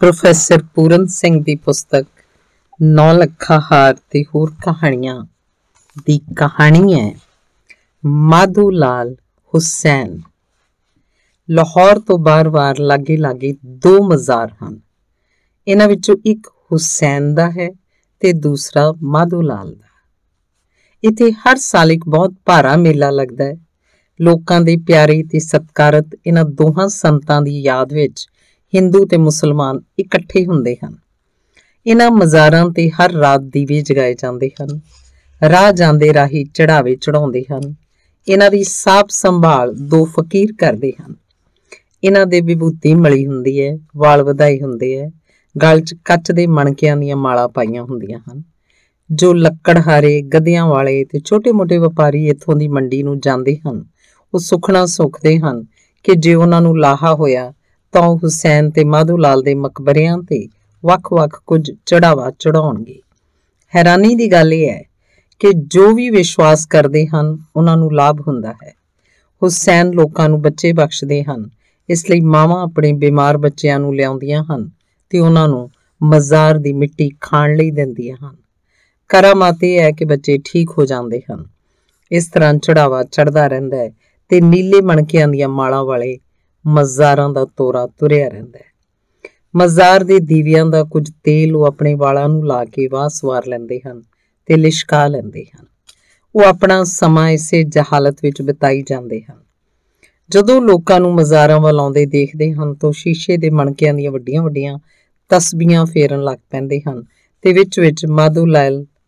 Professor Puran Singh ਦੀ ਪੁਸਤਕ 9 ਲੱਖਾ ਹਾਰ ਤੇ ਹੋਰ ਕਹਾਣੀਆਂ ਦੀ ਕਹਾਣੀ ਹੈ ਮਾਧੂ ਲਾਲ ਹੁਸੈਨ। ਲਾਹੌਰ ਤੋਂ ਬਾਰ-ਬਾਰ ਲਾਗੇ ਦੋ ਮਜ਼ਾਰ ਹਨ। ਇਹਨਾਂ ਵਿੱਚੋਂ ਇੱਕ ਹੁਸੈਨ ਦਾ ਹੈ ਤੇ ਦੂਸਰਾ ਮਾਧੂ ਲਾਲ ਦਾ। ਇੱਥੇ ਹਰ ਸਾਲ ਇੱਕ ਬਹੁਤ ਭਾਰਾ ਮੇਲਾ ਲੱਗਦਾ ਹੈ। ਲੋਕਾਂ ਦੇ ਪਿਆਰੇ ਤੇ ਸਤਿਕਾਰਤ ਇਹਨਾਂ ਦੋਹਾਂ ਸੰਤਾਂ ਦੀ ਯਾਦ ਵਿੱਚ ਹਿੰਦੂ ਤੇ ਮੁਸਲਮਾਨ ਇਕੱਠੇ ਹੁੰਦੇ ਹਨ। ਇਹਨਾਂ ਮਜ਼ਾਰਾਂ ਤੇ ਹਰ ਰਾਤ ਦੀਵੇ ਜਗਾਏ ਜਾਂਦੇ ਹਨ। ਰਾਹ ਜਾਂਦੇ ਰਾਹੀ ਚੜਾਵੇ ਚੜਾਉਂਦੇ ਹਨ। ਇਹਨਾਂ ਦੀ ਸਾਂਭ ਸੰਭਾਲ ਦੋ ਫਕੀਰ ਕਰਦੇ ਹਨ। ਇਹਨਾਂ ਦੇ ਵਿਭੂਤੀ ਮਲੀ ਹੁੰਦੀ ਹੈ, ਵਾਲ ਵਧਾਏ ਹੁੰਦੇ ਹੈ, ਗਲ 'ਚ ਕੱਚ ਦੇ ਮਣਕਿਆਂ ਦੀਆਂ ਮਾਲਾ ਪਾਈਆਂ ਹੁੰਦੀਆਂ ਹਨ। ਜੋ ਲੱਕੜਹਾਰੇ, ਗਧਿਆਂ ਵਾਲੇ ਤੇ ਛੋਟੇ-ਮੋਟੇ ਵਪਾਰੀ ਇੱਥੋਂ ਦੀ ਮੰਡੀ ਨੂੰ ਜਾਂਦੇ ਹਨ, ਉਹ ਸੁਖਣਾ ਸੁਖਦੇ ਹਨ ਕਿ ਜੇ ਉਹਨਾਂ ਨੂੰ ਲਾਹਾ ਹੋਇਆ ਤਾਂ ਉਹ ਹੁਸੈਨ ਤੇ ਮਾਧੂ ਲਾਲ ਦੇ ਮਕਬਰਿਆਂ ਤੇ ਵੱਖ-ਵੱਖ ਕੁਝ ਚੜਾਵਾ ਚੜਾਉਣਗੇ। ਹੈਰਾਨੀ ਦੀ ਗੱਲ ਇਹ ਹੈ ਕਿ ਜੋ ਵੀ ਵਿਸ਼ਵਾਸ ਕਰਦੇ ਹਨ ਉਹਨਾਂ ਨੂੰ ਲਾਭ ਹੁੰਦਾ ਹੈ। ਹੁਸੈਨ ਲੋਕਾਂ ਨੂੰ ਬੱਚੇ ਬਖਸ਼ਦੇ ਹਨ, ਇਸ ਲਈ ਮਾਵਾਂ ਆਪਣੇ ਬਿਮਾਰ ਬੱਚਿਆਂ ਨੂੰ ਲਿਆਉਂਦੀਆਂ ਹਨ ਤੇ ਉਹਨਾਂ ਨੂੰ ਮਜ਼ਾਰ ਦੀ ਮਿੱਟੀ ਖਾਣ ਲਈ ਦਿੰਦੀਆਂ ਹਨ। ਕਰਾਮਾਤ ਇਹ ਹੈ ਕਿ ਬੱਚੇ ਠੀਕ ਹੋ ਜਾਂਦੇ ਹਨ। ਇਸ ਤਰ੍ਹਾਂ ਚੜਾਵਾ ਚੜਦਾ ਰਹਿੰਦਾ ਹੈ ਤੇ ਨੀਲੇ ਮਣਕਿਆਂ ਦੀਆਂ ਮਾਲਾਂ ਵਾਲੇ ਮਜ਼ਾਰਾਂ ਦਾ ਤੋਰਾ ਤੁਰਿਆ ਰਹਿੰਦਾ ਹੈ। ਮਜ਼ਾਰ ਦੇ ਦੀਵਿਆਂ ਦਾ ਕੁਝ ਤੇਲ ਉਹ ਆਪਣੇ ਵਾਲਾਂ ਨੂੰ ਲਾ ਕੇ ਵਾਹ ਸਵਾਰ ਲੈਂਦੇ ਹਨ ਤੇ ਲਿਸ਼ਕਾ ਲੈਂਦੇ ਹਨ। ਉਹ ਆਪਣਾ ਸਮਾਂ ਇਸੇ ਜਹਾਲਤ ਵਿੱਚ ਬਿਤਾਈ ਜਾਂਦੇ ਹਨ। ਜਦੋਂ ਲੋਕਾਂ ਨੂੰ ਮਜ਼ਾਰਾਂ ਵੱਲ ਆਉਂਦੇ ਦੇਖਦੇ ਹਨ ਤਾਂ ਸ਼ੀਸ਼ੇ ਦੇ ਮਣਕਿਆਂ ਦੀਆਂ ਵੱਡੀਆਂ-ਵੱਡੀਆਂ ਤਸਬੀਹਾਂ ਫੇਰਨ ਲੱਗ ਪੈਂਦੇ ਹਨ ਤੇ ਵਿੱਚ ਮਾਧੂ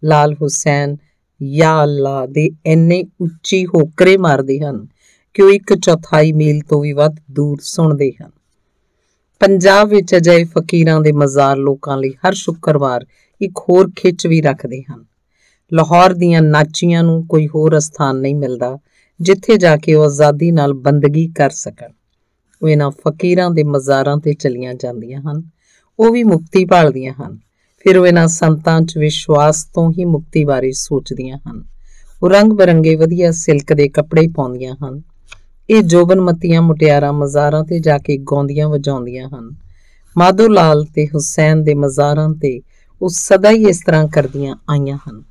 ਲਾਲ ਹੁਸੈਨ ਯਾ ਅੱਲਾ ਦੇ ਇੰਨੇ ਉੱਚੀ ਹੋਕਰੇ ਮਾਰਦੇ ਹਨ ਕਿ ਉਹ 1/4 ਮੀਲ ਤੋਂ ਵੀ ਵੱਧ ਦੂਰ ਸੁਣਦੇ ਹਨ। ਪੰਜਾਬ ਵਿੱਚ ਅਜਿਹੇ ਫਕੀਰਾਂ ਦੇ ਮਜ਼ਾਰ ਲੋਕਾਂ ਲਈ ਹਰ ਸ਼ੁੱਕਰਵਾਰ ਇੱਕ ਹੋਰ ਖਿੱਚ ਵੀ ਰੱਖਦੇ ਹਨ। ਲਾਹੌਰ ਦੀਆਂ ਨਾਚੀਆਂ ਨੂੰ ਕੋਈ ਹੋਰ ਅਸਥਾਨ ਨਹੀਂ ਮਿਲਦਾ ਜਿੱਥੇ ਜਾ ਕੇ ਉਹ ਆਜ਼ਾਦੀ ਨਾਲ ਬੰਦਗੀ ਕਰ ਸਕਣ। ਉਹ ਇਹਨਾਂ ਫਕੀਰਾਂ ਦੇ ਮਜ਼ਾਰਾਂ ਤੇ ਚਲੀਆਂ ਜਾਂਦੀਆਂ ਹਨ। ਉਹ ਵੀ ਮੁਕਤੀ ਭਾਲਦੀਆਂ ਹਨ। ਫਿਰ ਉਹ ਇਹਨਾਂ ਸੰਤਾਂ 'ਚ ਵਿਸ਼ਵਾਸ ਤੋਂ ਹੀ ਮੁਕਤੀ ਬਾਰੇ ਸੋਚਦੀਆਂ ਹਨ। ਉਹ ਰੰਗ ਬਿਰੰਗੇ ਵਧੀਆ ਸਿਲਕ ਦੇ ਕੱਪੜੇ ਪਾਉਂਦੀਆਂ ਹਨ। ਇਹ ਜੋਬਨਮਤੀਆਂ ਮੁਟਿਆਰਾਂ ਮਜ਼ਾਰਾਂ ਤੇ ਜਾ ਕੇ ਗਾਉਂਦੀਆਂ ਵਜਾਉਂਦੀਆਂ ਹਨ। ਮਾਧੂ ਲਾਲ ਤੇ ਹੁਸੈਨ ਦੇ ਮਜ਼ਾਰਾਂ ਤੇ ਉਹ ਸਦਾ ਹੀ ਇਸ ਤਰ੍ਹਾਂ ਕਰਦੀਆਂ ਆਈਆਂ ਹਨ।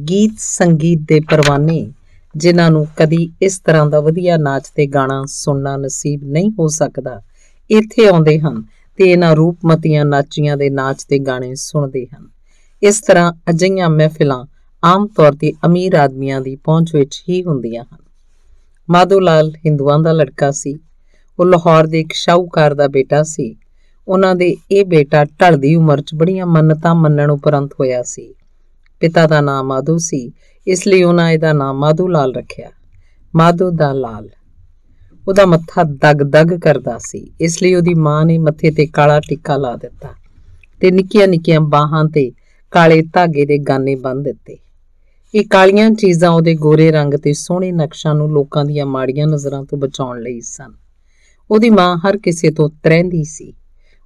ਗੀਤ ਸੰਗੀਤ ਦੇ ਪਰਵਾਨੇ ਜਿਨ੍ਹਾਂ ਨੂੰ ਕਦੀ ਇਸ ਤਰ੍ਹਾਂ ਦਾ ਵਧੀਆ ਨਾਚ ਤੇ ਗਾਣਾ ਸੁਣਨਾ ਨਸੀਬ ਨਹੀਂ ਹੋ ਸਕਦਾ, ਇੱਥੇ ਆਉਂਦੇ ਹਨ ਤੇ ਇਹਨਾਂ ਰੂਪਮਤੀਆਂ ਨਾਚੀਆਂ ਦੇ ਨਾਚ ਤੇ ਗਾਣੇ ਸੁਣਦੇ ਹਨ। ਇਸ ਤਰ੍ਹਾਂ ਅਜਿਹੀਆਂ ਮਹਿਫਿਲਾਂ ਆਮ ਤੌਰ ਤੇ ਅਮੀਰ ਆਦਮੀਆਂ ਦੀ ਪਹੁੰਚ ਵਿੱਚ ਹੀ ਹੁੰਦੀਆਂ ਹਨ। ਮਾਧੂ ਲਾਲ ਹਿੰਦੂਆਂ ਦਾ ਲੜਕਾ ਸੀ। ਉਹ ਲਾਹੌਰ ਦੇ ਇੱਕ ਸ਼ਾਹੂਕਾਰ ਦਾ ਬੇਟਾ ਸੀ। ਉਹਨਾਂ ਦੇ ਇਹ ਬੇਟਾ ਢਲਦੀ ਉਮਰ 'ਚ ਬੜੀਆਂ ਮੰਨਤਾਂ ਮੰਨਣ ਉਪਰੰਤ ਹੋਇਆ ਸੀ। ਪਿਤਾ ਦਾ ਨਾਮ ਮਾਧੂ ਸੀ, ਇਸ ਲਈ ਉਹਨਾਂ ਇਹਦਾ ਨਾਮ ਮਾਧੂ ਲਾਲ ਰੱਖਿਆ। ਮਾਧੂ ਦਾ ਲਾਲ। ਉਹਦਾ ਮੱਥਾ ਦਗ-ਦਗ ਕਰਦਾ ਸੀ, ਇਸ ਲਈ ਉਹਦੀ ਮਾਂ ਨੇ ਮੱਥੇ ਤੇ ਕਾਲਾ ਟਿੱਕਾ ਲਾ ਦਿੱਤਾ ਤੇ ਨਿੱਕੀਆਂ-ਨਿੱਕੀਆਂ ਬਾਹਾਂ ਤੇ ਕਾਲੇ ਧਾਗੇ ਦੇ ਗਾਨੇ ਬੰਨ੍ਹ ਦਿੱਤੇ। ਇਹ ਕਾਲੀਆਂ ਚੀਜ਼ਾਂ ਉਹਦੇ ਗੋਰੇ ਰੰਗ ਤੇ ਸੋਹਣੇ ਨਕਸ਼ਾਂ ਨੂੰ ਲੋਕਾਂ ਦੀਆਂ ਮਾੜੀਆਂ ਨਜ਼ਰਾਂ ਤੋਂ ਬਚਾਉਣ ਲਈ ਸਨ। ਉਹਦੀ ਮਾਂ ਹਰ ਕਿਸੇ ਤੋਂ ਤਰਹਿੰਦੀ ਸੀ।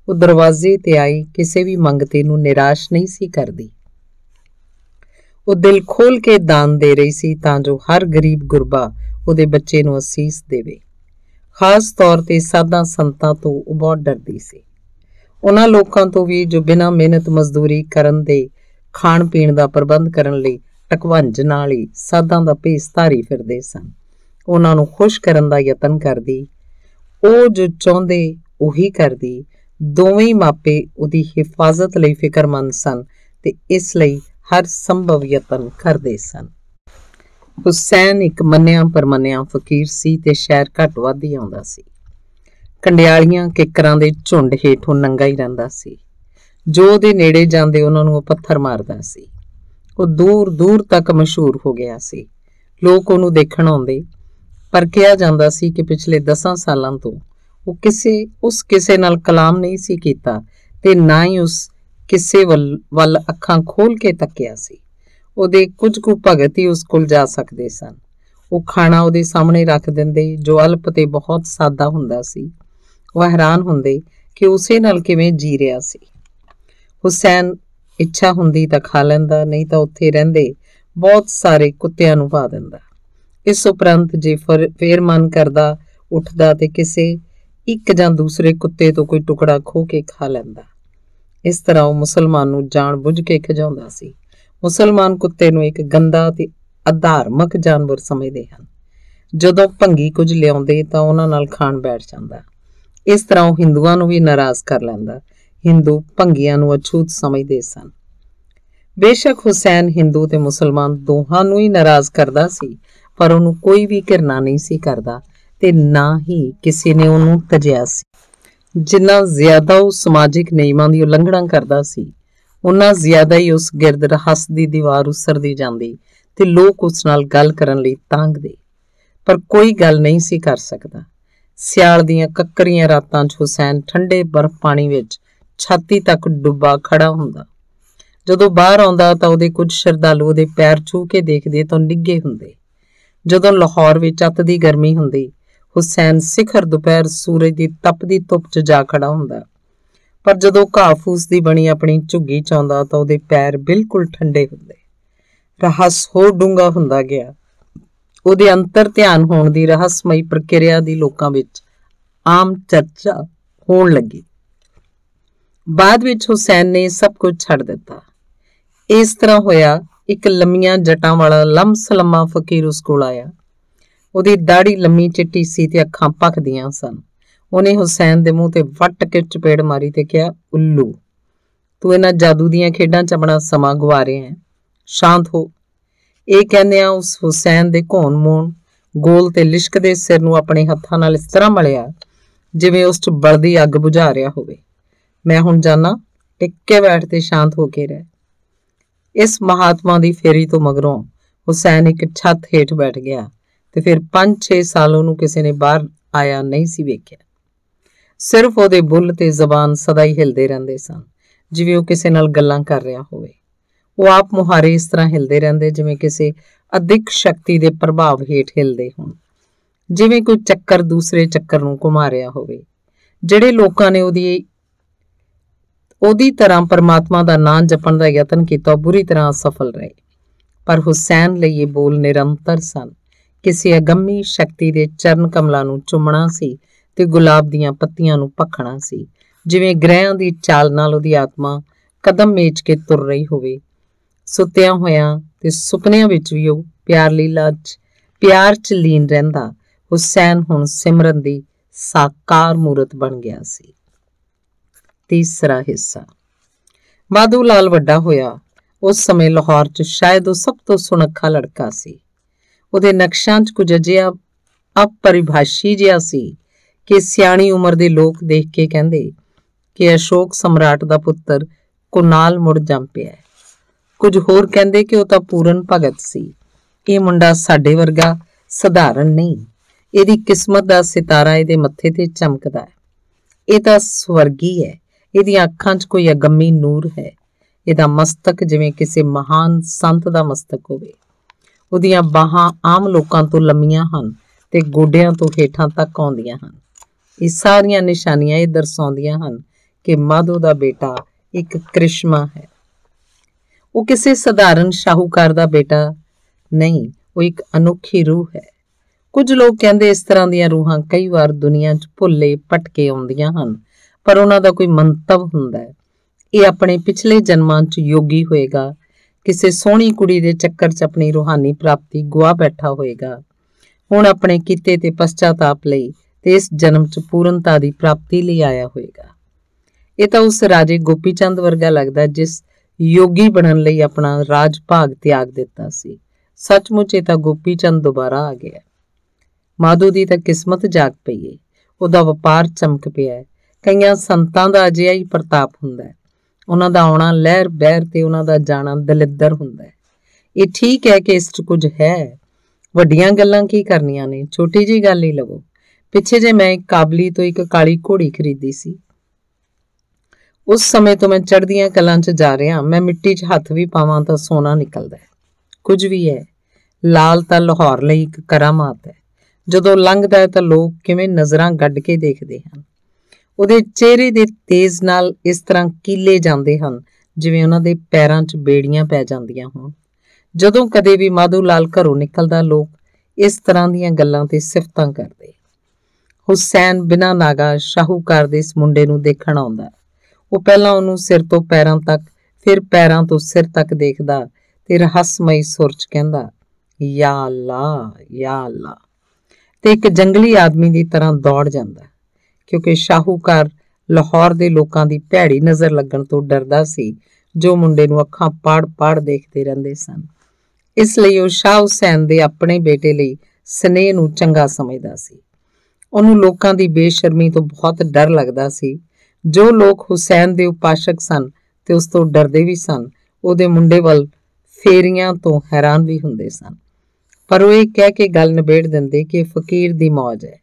ਉਹ ਦਰਵਾਜ਼ੇ ਤੇ ਆਈ ਕਿਸੇ ਵੀ ਮੰਗਤੇ ਨੂੰ ਨਿਰਾਸ਼ ਨਹੀਂ ਸੀ ਕਰਦੀ। ਉਹ ਦਿਲ ਖੋਲ ਕੇ ਦਾਨ ਦੇ ਰਹੀ ਸੀ ਤਾਂ ਜੋ ਹਰ ਗਰੀਬ ਗੁਰਬਾ ਉਹਦੇ ਬੱਚੇ ਨੂੰ ਅਸੀਸ ਦੇਵੇ। ਖਾਸ ਤੌਰ ਤੇ ਸਾਧਾਂ ਸੰਤਾਂ ਤੋਂ ਉਹ ਬਹੁਤ ਡਰਦੀ ਸੀ। ਉਹਨਾਂ ਲੋਕਾਂ ਤੋਂ ਵੀ ਜੋ ਬਿਨਾਂ ਮਿਹਨਤ ਮਜ਼ਦੂਰੀ ਕਰਨ ਦੇ ਖਾਣ ਪੀਣ ਦਾ ਪ੍ਰਬੰਧ ਕਰਨ ਲਈ ਟਕਵੰਜ ਨਾਲ ਹੀ ਸਾਧਾਂ ਦਾ ਭੇਸ ਧਾਰੀ ਫਿਰਦੇ ਸਨ। ਉਹਨਾਂ ਨੂੰ ਖੁਸ਼ ਕਰਨ ਦਾ ਯਤਨ ਕਰਦੀ। ਉਹ ਜੋ ਚਾਹੁੰਦੇ ਉਹੀ ਕਰਦੀ। ਦੋਵੇਂ ਮਾਪੇ ਉਹਦੀ ਹਿਫਾਜ਼ਤ ਲਈ ਫਿਕਰਮੰਦ ਸਨ ਤੇ ਇਸ ਲਈ ਹਰ ਸੰਭਵ ਯਤਨ ਕਰਦੇ ਸਨ। ਹੁਸੈਨ ਇੱਕ ਮੰਨਿਆ ਪਰਮੰਨਿਆ ਫਕੀਰ ਸੀ ਤੇ ਸ਼ਹਿਰ ਘੱਟ ਵੱਧ ਹੀ ਆਉਂਦਾ ਸੀ। ਕੰਡਿਆਲੀਆਂ ਕਿੱਕਰਾਂ ਦੇ ਝੁੰਡ ਹੇਠੋਂ ਨੰਗਾ ਹੀ ਰਹਿੰਦਾ ਸੀ। ਜੋ ਉਹਦੇ ਨੇੜੇ ਜਾਂਦੇ ਉਹਨਾਂ ਨੂੰ ਉਹ ਪੱਥਰ ਮਾਰਦਾ ਸੀ। ਉਹ ਦੂਰ ਤੱਕ ਮਸ਼ਹੂਰ ਹੋ ਗਿਆ ਸੀ। ਲੋਕ ਉਹਨੂੰ ਦੇਖਣ ਆਉਂਦੇ, ਪਰ ਕਿਹਾ ਜਾਂਦਾ ਸੀ ਕਿ ਪਿਛਲੇ 10 ਸਾਲਾਂ ਤੋਂ ਉਹ ਕਿਸੇ ਨਾਲ ਕਲਾਮ ਨਹੀਂ ਸੀ ਕੀਤਾ ਤੇ ਨਾ ਹੀ ਉਸ ਕਿਸੇ ਵੱਲ ਅੱਖਾਂ ਖੋਲ ਕੇ ਤੱਕਿਆ ਸੀ। ਉਹਦੇ ਕੁਝ ਕੁ ਭਗਤ ਹੀ ਉਸ ਕੋਲ ਜਾ ਸਕਦੇ ਸਨ। ਉਹ ਖਾਣਾ ਉਹਦੇ ਸਾਹਮਣੇ ਰੱਖ ਦਿੰਦੇ ਜੋ ਅਲਪ ਤੇ ਬਹੁਤ ਸਾਦਾ ਹੁੰਦਾ ਸੀ। ਉਹ ਹੈਰਾਨ ਹੁੰਦੇ ਕਿ ਉਸੇ ਨਾਲ ਕਿਵੇਂ ਜੀ ਰਿਹਾ ਸੀ। ਹੁਸੈਨ ਇੱਛਾ ਹੁੰਦੀ ਤਾਂ ਖਾ ਲੈਂਦਾ, ਨਹੀਂ ਤਾਂ ਉੱਥੇ ਰਹਿੰਦੇ ਬਹੁਤ ਸਾਰੇ ਕੁੱਤਿਆਂ ਨੂੰ ਪਾ ਦਿੰਦਾ। ਇਸ ਉਪਰੰਤ ਜੇ ਫੇਰ ਮਨ ਕਰਦਾ ਉੱਠਦਾ ਤੇ ਕਿਸੇ ਇੱਕ ਜਾਂ ਦੂਸਰੇ ਕੁੱਤੇ ਤੋਂ ਕੋਈ ਟੁਕੜਾ ਖੋਹ ਕੇ ਖਾ ਲੈਂਦਾ। ਇਸ ਤਰ੍ਹਾਂ ਉਹ ਮੁਸਲਮਾਨ ਨੂੰ ਜਾਣ ਬੁੱਝ ਕੇ ਖਿਜਾਉਂਦਾ ਸੀ। ਮੁਸਲਮਾਨ ਕੁੱਤੇ ਨੂੰ ਇੱਕ ਗੰਦਾ ਤੇ ਅਧਾਰਮਿਕ ਜਾਨਵਰ ਸਮਝਦੇ ਹਨ। ਜਦੋਂ ਭੰਗੀ ਕੁਝ ਲਿਆਉਂਦੇ ਤਾਂ ਉਹਨਾਂ ਨਾਲ ਖਾਣ ਬੈਠ ਜਾਂਦਾ। ਇਸ ਤਰ੍ਹਾਂ ਉਹ ਹਿੰਦੂਆਂ ਨੂੰ ਵੀ ਨਾਰਾਜ਼ ਕਰ ਲੈਂਦਾ। ਹਿੰਦੂ ਭੰਗੀਆਂ ਨੂੰ ਅਛੂਤ ਸਮਝਦੇ ਸਨ। ਬੇਸ਼ੱਕ ਹੁਸੈਨ ਹਿੰਦੂ ਤੇ ਮੁਸਲਮਾਨ ਦੋਹਾਂ ਨੂੰ ਹੀ ਨਾਰਾਜ਼ ਕਰਦਾ ਸੀ, ਪਰ ਉਹਨੂੰ ਕੋਈ ਵੀ ਘਿਰਨਾ ਨਹੀਂ ਸੀ ਕਰਦਾ ਤੇ ਨਾ ਹੀ ਕਿਸੇ ਨੇ ਉਹਨੂੰ ਤਜਿਆ ਸੀ। ਜਿੰਨਾ ਜ਼ਿਆਦਾ ਉਹ ਸਮਾਜਿਕ ਨਿਯਮਾਂ ਦੀ ਉਲੰਘਣਾ ਕਰਦਾ ਸੀ, ਉਨਾ ਜ਼ਿਆਦਾ ਹੀ ਉਸ ਗਿਰਦ ਰਹੱਸ ਦੀ ਦੀਵਾਰ ਉਸਰਦੀ ਜਾਂਦੀ ਤੇ ਲੋਕ ਉਸ ਨਾਲ ਗੱਲ ਕਰਨ ਲਈ ਤਾਂਘਦੇ, ਪਰ ਕੋਈ ਗੱਲ ਨਹੀਂ ਸੀ ਕਰ ਸਕਦਾ। ਸਿਆਲ ਦੀਆਂ ਕੱਕਰੀਆਂ ਰਾਤਾਂ 'ਚ ਹੁਸੈਨ ਠੰਡੇ ਬਰਫ਼ ਪਾਣੀ ਵਿੱਚ ਛਾਤੀ ਤੱਕ ਡੁੱਬਾ ਖੜਾ ਹੁੰਦਾ। ਜਦੋਂ ਬਾਹਰ ਆਉਂਦਾ ਤਾਂ ਉਹਦੇ ਕੁਝ ਸ਼ਰਧਾਲੂ ਉਹਦੇ ਪੈਰ ਛੂਹ ਕੇ ਦੇਖਦੇ ਤਾਂ ਨਿੱਘੇ ਹੁੰਦੇ। ਜਦੋਂ ਲਾਹੌਰ ਵਿੱਚ ਅੱਤ ਦੀ ਗਰਮੀ ਹੁੰਦੀ, ਹੁਸੈਨ ਸਿਖਰ ਦੁਪਹਿਰ ਸੂਰਜ ਦੀ ਤਪਦੀ ਧੁੱਪ 'ਚ ਜਾ ਖੜਾ ਹੁੰਦਾ, ਪਰ ਜਦੋਂ ਘਾਹ ਫੂਸ ਦੀ ਬਣੀ ਆਪਣੀ ਝੁੱਗੀ 'ਚ ਆਉਂਦਾ ਤਾਂ ਉਹਦੇ ਪੈਰ ਬਿਲਕੁਲ ਠੰਡੇ ਹੁੰਦੇ। ਰਹੱਸ ਹੋਰ ਡੂੰਘਾ ਹੁੰਦਾ ਗਿਆ। ਉਹਦੇ ਅੰਤਰ ਧਿਆਨ ਹੋਣ ਦੀ ਰਹੱਸਮਈ ਪ੍ਰਕਿਰਿਆ ਦੀ ਲੋਕਾਂ ਵਿੱਚ ਆਮ ਚਰਚਾ ਹੋਣ ਲੱਗੀ। ਬਾਅਦ ਵਿੱਚ ਹੁਸੈਨ ਨੇ ਸਭ ਕੁਝ ਛੱਡ ਦਿੱਤਾ। ਇਸ ਤਰ੍ਹਾਂ ਹੋਇਆ, ਇੱਕ ਲੰਮੀਆਂ ਜਟਾਂ ਵਾਲਾ ਲੰਮਾ ਫਕੀਰ ਉਸ ਕੋਲ ਆਇਆ। ਉਹਦੀ ਦਾੜੀ ਲੰਮੀ ਚਿੱਟੀ ਸੀ ਤੇ ਅੱਖਾਂ ਭਖਦੀਆਂ ਸਨ। ਉਹਨੇ ਹੁਸੈਨ ਦੇ ਮੂੰਹ ਤੇ ਵੱਟ ਕੇ ਚਪੇੜ ਮਾਰੀ ਤੇ ਕਿਹਾ, ਉੱਲੂ, ਤੂੰ ਇਹਨਾਂ ਜਾਦੂ ਦੀਆਂ ਖੇਡਾਂ 'ਚ ਆਪਣਾ ਸਮਾਂ ਗਵਾ ਰਿਹਾ ਹੈ, ਸ਼ਾਂਤ ਹੋ। ਇਹ ਕਹਿੰਦਿਆਂ ਉਸ ਹੁਸੈਨ ਦੇ ਘੋਣ ਮੋਣ ਗੋਲ ਤੇ ਲਿਸ਼ਕਦੇ ਸਿਰ ਨੂੰ ਆਪਣੇ ਹੱਥਾਂ ਨਾਲ ਇਸ ਤਰ੍ਹਾਂ ਮਲਿਆ ਜਿਵੇਂ ਉਸ 'ਚ ਬਲਦੀ ਅੱਗ ਬੁਝਾ ਰਿਹਾ ਹੋਵੇ। ਮੈਂ ਹੁਣ ਜਾਣਾ, ਟਿਕ ਕੇ ਬੈਠ ਤੇ ਸ਼ਾਂਤ ਹੋ ਕੇ ਰਹਿ। ਇਸ ਮਹਾਤਮਾ ਦੀ ਫੇਰੀ ਤੋਂ ਮਗਰੋਂ ਹੁਸੈਨ ਇੱਕ ਛੱਤ ਹੇਠ ਬੈਠ ਗਿਆ ਤੇ ਫਿਰ 5-6 ਸਾਲ ਉਹਨੂੰ ਕਿਸੇ ਨੇ ਬਾਹਰ ਆਇਆ ਨਹੀਂ ਸੀ ਵੇਖਿਆ। ਸਿਰਫ ਉਹਦੇ ਬੁੱਲ ਤੇ ਜ਼ਬਾਨ ਸਦਾ ਹੀ ਹਿਲਦੇ ਰਹਿੰਦੇ ਸਨ, ਜਿਵੇਂ ਉਹ ਕਿਸੇ ਨਾਲ ਗੱਲਾਂ ਕਰ ਰਿਹਾ ਹੋਵੇ। ਉਹ ਆਪ ਮੁਹਾਰੇ ਇਸ ਤਰ੍ਹਾਂ ਹਿਲਦੇ ਰਹਿੰਦੇ ਜਿਵੇਂ ਕਿਸੇ ਅਦਿੱਖ ਸ਼ਕਤੀ ਦੇ ਪ੍ਰਭਾਵ ਹੇਠ ਹਿਲਦੇ ਹੋਣ, ਜਿਵੇਂ ਕੋਈ ਚੱਕਰ ਦੂਸਰੇ ਚੱਕਰ ਨੂੰ ਘੁਮਾ ਰਿਹਾ ਹੋਵੇ। ਜਿਹੜੇ ਲੋਕਾਂ ਨੇ ਉਹਦੀ ਤਰ੍ਹਾਂ ਪਰਮਾਤਮਾ ਦਾ ਨਾਂ ਜਪਣ ਦਾ ਯਤਨ ਕੀਤਾ, ਉਹ ਬੁਰੀ ਤਰ੍ਹਾਂ ਅਸਫਲ ਰਹੇ। ਪਰ ਹੁਸੈਨ ਲਈ ਇਹ ਬੋਲ ਨਿਰੰਤਰ ਸਨ। ਕਿਸੇ ਅਗੰਮੀ ਸ਼ਕਤੀ ਦੇ ਚਰਨ ਕਮਲਾਂ ਨੂੰ ਚੁੰਮਣਾ ਸੀ ਤੇ ਗੁਲਾਬ ਦੀਆਂ ਪੱਤੀਆਂ ਨੂੰ ਭਖਣਾ ਸੀ, ਜਿਵੇਂ ਗ੍ਰਹਿਆਂ ਦੀ ਚਾਲ ਨਾਲ ਉਹਦੀ ਆਤਮਾ ਕਦਮ ਮੇਚ ਕੇ ਤੁਰ ਰਹੀ ਹੋਵੇ। ਸੁੱਤਿਆਂ ਹੋਇਆਂ ਤੇ ਸੁਪਨਿਆਂ ਵਿੱਚ ਵੀ ਉਹ ਪਿਆਰ 'ਚ ਲੀਨ ਰਹਿੰਦਾ। ਹੁਸੈਨ ਹੁਣ ਸਿਮਰਨ ਦੀ ਸਾਕਾਰ ਮੂਰਤ ਬਣ ਗਿਆ ਸੀ। ਤੀਸਰਾ ਹਿੱਸਾ। ਮਾਧੋ ਲਾਲ ਵੱਡਾ ਹੋਇਆ। ਉਸ ਸਮੇਂ ਲਾਹੌਰ 'ਚ ਸ਼ਾਇਦ ਉਹ ਸਭ ਤੋਂ ਸੁਨੱਖਾ ਲੜਕਾ ਸੀ। ਉਹਦੇ ਨਕਸ਼ਾਂ 'ਚ ਕੁਝ ਅਜਿਹਾ ਅਪਰਿਭਾਸ਼ੀ ਜਿਹਾ ਸੀ ਕਿ ਸਿਆਣੀ ਉਮਰ ਦੇ ਲੋਕ ਦੇਖ ਕੇ ਕਹਿੰਦੇ ਕਿ ਅਸ਼ੋਕ ਸਮਰਾਟ ਦਾ ਪੁੱਤਰ ਕੁਨਾਲ ਮੁੜ ਜੰਮ ਪਿਆ। ਕੁਝ ਹੋਰ ਕਹਿੰਦੇ ਕਿ ਉਹ ਤਾਂ ਪੂਰਨ ਭਗਤ ਸੀ। ਇਹ ਮੁੰਡਾ ਸਾਡੇ ਵਰਗਾ ਸਧਾਰਨ ਨਹੀਂ, ਇਹਦੀ ਕਿਸਮਤ ਦਾ ਸਿਤਾਰਾ ਇਹਦੇ ਮੱਥੇ ਤੇ ਚਮਕਦਾ ਹੈ। ਇਹ ਤਾਂ ਸਵਰਗੀ ਹੈ। ਇਹਦੀਆਂ ਅੱਖਾਂ 'ਚ ਕੋਈ ਅਗੰਮੀ ਨੂਰ ਹੈ। ਇਹਦਾ ਮਸਤਕ ਜਿਵੇਂ ਕਿਸੇ ਮਹਾਨ ਸੰਤ ਦਾ ਮਸਤਕ ਹੋਵੇ। ਉਹਦੀਆਂ ਬਾਹਾਂ ਆਮ ਲੋਕਾਂ ਤੋਂ ਲੰਮੀਆਂ ਹਨ ਤੇ ਗੋਡਿਆਂ ਤੋਂ ਹੇਠਾਂ ਤੱਕ ਆਉਂਦੀਆਂ ਹਨ। ਇਹ ਸਾਰੀਆਂ ਨਿਸ਼ਾਨੀਆਂ ਇਹ ਦਰਸਾਉਂਦੀਆਂ ਹਨ ਕਿ ਮਾਧੋ ਦਾ ਬੇਟਾ ਇੱਕ ਕ੍ਰਿਸ਼ਮਾ ਹੈ। ਉਹ ਕਿਸੇ ਸਧਾਰਨ ਸ਼ਾਹੂਕਾਰ ਦਾ ਬੇਟਾ ਨਹੀਂ, ਉਹ ਇੱਕ ਅਨੋਖੀ ਰੂਹ ਹੈ। ਕੁਝ ਲੋਕ ਕਹਿੰਦੇ ਇਸ ਤਰ੍ਹਾਂ ਦੀਆਂ ਰੂਹਾਂ ਕਈ ਵਾਰ ਦੁਨੀਆ 'ਚ ਭੁੱਲੇ ਭਟਕੇ ਆਉਂਦੀਆਂ ਹਨ, ਪਰ ਉਹਨਾਂ ਦਾ ਕੋਈ ਮੰਤਵ ਹੁੰਦਾ ਹੈ। ਇਹ ਆਪਣੇ ਪਿਛਲੇ ਜਨਮਾਂ 'ਚ ਯੋਗੀ ਹੋਏਗਾ, ਕਿਸੇ ਸੋਹਣੀ ਕੁੜੀ ਦੇ ਚੱਕਰ 'ਚ ਆਪਣੀ ਰੂਹਾਨੀ ਪ੍ਰਾਪਤੀ ਗੁਆ ਬੈਠਾ ਹੋਏਗਾ। ਹੁਣ ਆਪਣੇ ਕੀਤੇ ਤੇ ਪਛਤਾਤਾਪ ਲਈ ਤੇ ਇਸ ਜਨਮ 'ਚ ਪੂਰਨਤਾ ਦੀ ਪ੍ਰਾਪਤੀ ਲਈ ਆਇਆ ਹੋਏਗਾ। ਇਹ ਤਾਂ ਉਸ ਰਾਜੇ ਗੋਪੀ ਚੰਦ ਵਰਗਾ ਲੱਗਦਾ ਜਿਸ ਯੋਗੀ ਬਣਨ ਲਈ ਆਪਣਾ ਰਾਜ ਭਾਗ ਤਿਆਗ ਦਿੱਤਾ ਸੀ। ਸੱਚਮੁੱਚ ਇਹ ਤਾਂ ਗੋਪੀ ਚੰਦ ਦੁਬਾਰਾ ਆ ਗਿਆ। ਮਾਧੋ ਦੀ ਤਾਂ ਕਿਸਮਤ ਜਾਗ ਪਈ ਏ। ਉਹਦਾ ਵਪਾਰ ਚਮਕ ਪਿਆ ਹੈ। ਕਈਆਂ ਸੰਤਾਂ ਦਾ ਅਜਿਹਾ ਹੀ ਪ੍ਰਤਾਪ ਹੁੰਦਾ ਹੈ। ਉਹਨਾਂ ਦਾ ਆਉਣਾ ਲਹਿਰ ਬਹਿਰ ਤੇ ਉਹਨਾਂ ਦਾ ਜਾਣਾ ਦਲਿੱਦਰ ਹੁੰਦਾ ਹੈ। ਇਹ ਠੀਕ ਹੈ ਕਿ ਇਸ 'ਚ ਕੁਝ ਹੈ। ਵੱਡੀਆਂ ਗੱਲਾਂ ਕੀ ਕਰਨੀਆਂ ਨੇ, ਛੋਟੀ ਜਿਹੀ ਗੱਲ ਹੀ ਲਵੋ। ਪਿੱਛੇ ਜੇ ਮੈਂ ਇੱਕ ਕਾਬਲੀ ਤੋਂ ਇੱਕ ਕਾਲੀ ਘੋੜੀ ਖਰੀਦੀ ਸੀ। ਉਸ ਸਮੇਂ ਤੋਂ ਮੈਂ ਚੜ੍ਹਦੀਆਂ ਕਲਾਂ 'ਚ ਜਾ ਰਿਹਾ। ਮੈਂ ਮਿੱਟੀ 'ਚ ਹੱਥ ਵੀ ਪਾਵਾਂ ਤਾਂ ਸੋਨਾ ਨਿਕਲਦਾ ਹੈ। ਕੁਝ ਵੀ ਹੈ, ਲਾਲ ਤਾਂ ਲਾਹੌਰ ਲਈ ਇੱਕ ਕਰਾਮਾਤ ਹੈ। ਜਦੋਂ ਲੰਘਦਾ ਹੈ ਤਾਂ ਲੋਕ ਕਿਵੇਂ ਨਜ਼ਰਾਂ ਗੱਡ ਕੇ ਦੇਖਦੇ ਹਨ। ਉਹਦੇ ਚਿਹਰੇ ਦੇ ਤੇਜ਼ ਨਾਲ ਇਸ ਤਰ੍ਹਾਂ ਕੀਲੇ ਜਾਂਦੇ ਹਨ ਜਿਵੇਂ ਉਹਨਾਂ ਦੇ ਪੈਰਾਂ 'ਚ ਬੇੜੀਆਂ ਪੈ ਜਾਂਦੀਆਂ ਹੋਣ। ਜਦੋਂ ਕਦੇ ਵੀ ਮਾਧੋ ਲਾਲ ਘਰੋਂ ਨਿਕਲਦਾ, ਲੋਕ ਇਸ ਤਰ੍ਹਾਂ ਦੀਆਂ ਗੱਲਾਂ ਤੇ ਸਿਫਤਾਂ ਕਰਦੇ। ਹੁਸੈਨ ਬਿਨਾਂ ਨਾਗਾ ਸ਼ਾਹੂਕਾਰ ਦੇ ਇਸ ਮੁੰਡੇ ਨੂੰ ਦੇਖਣ ਆਉਂਦਾ। ਉਹ ਪਹਿਲਾਂ ਉਹਨੂੰ ਸਿਰ ਤੋਂ ਪੈਰਾਂ ਤੱਕ, ਫਿਰ ਪੈਰਾਂ ਤੋਂ ਸਿਰ ਤੱਕ ਦੇਖਦਾ ਤੇ ਰਹੱਸਮਈ ਸੁਰ 'ਚ ਕਹਿੰਦਾ, ਯਾ ਅੱਲਾ, ਯਾ ਅੱਲਾ, ਤੇ ਇੱਕ ਜੰਗਲੀ ਆਦਮੀ ਦੀ ਤਰ੍ਹਾਂ ਦੌੜ ਜਾਂਦਾ, ਕਿਉਂਕਿ ਸ਼ਾਹੂਕਾਰ ਲਾਹੌਰ ਦੇ ਲੋਕਾਂ ਦੀ ਭੈੜੀ ਨਜ਼ਰ ਲੱਗਣ ਤੋਂ ਡਰਦਾ ਸੀ, ਜੋ ਮੁੰਡੇ ਨੂੰ ਅੱਖਾਂ ਪਾੜ-ਪਾੜ ਦੇਖਦੇ ਰਹਿੰਦੇ ਸਨ। ਇਸ ਲਈ ਉਹ ਸ਼ਾਹ ਹੁਸੈਨ ਦੇ ਆਪਣੇ ਬੇਟੇ ਲਈ ਸਨੇਹ ਨੂੰ ਚੰਗਾ ਸਮਝਦਾ ਸੀ। ਉਹਨੂੰ ਲੋਕਾਂ ਦੀ ਬੇਸ਼ਰਮੀ ਤੋਂ ਬਹੁਤ ਡਰ ਲੱਗਦਾ ਸੀ। ਜੋ ਲੋਕ ਹੁਸੈਨ ਦੇ ਉਪਾਸ਼ਕ ਸਨ ਤੇ ਉਸ ਤੋਂ ਡਰਦੇ ਵੀ ਸਨ, ਉਹਦੇ ਮੁੰਡੇ ਵੱਲ ਫੇਰੀਆਂ ਤੋਂ ਹੈਰਾਨ ਵੀ ਹੁੰਦੇ ਸਨ। ਪਰ ਉਹ ਇਹ ਕਹਿ ਕੇ ਗੱਲ ਨਿਬੇੜ ਦਿੰਦੇ ਕਿ ਫਕੀਰ ਦੀ ਮੌਜ ਹੈ।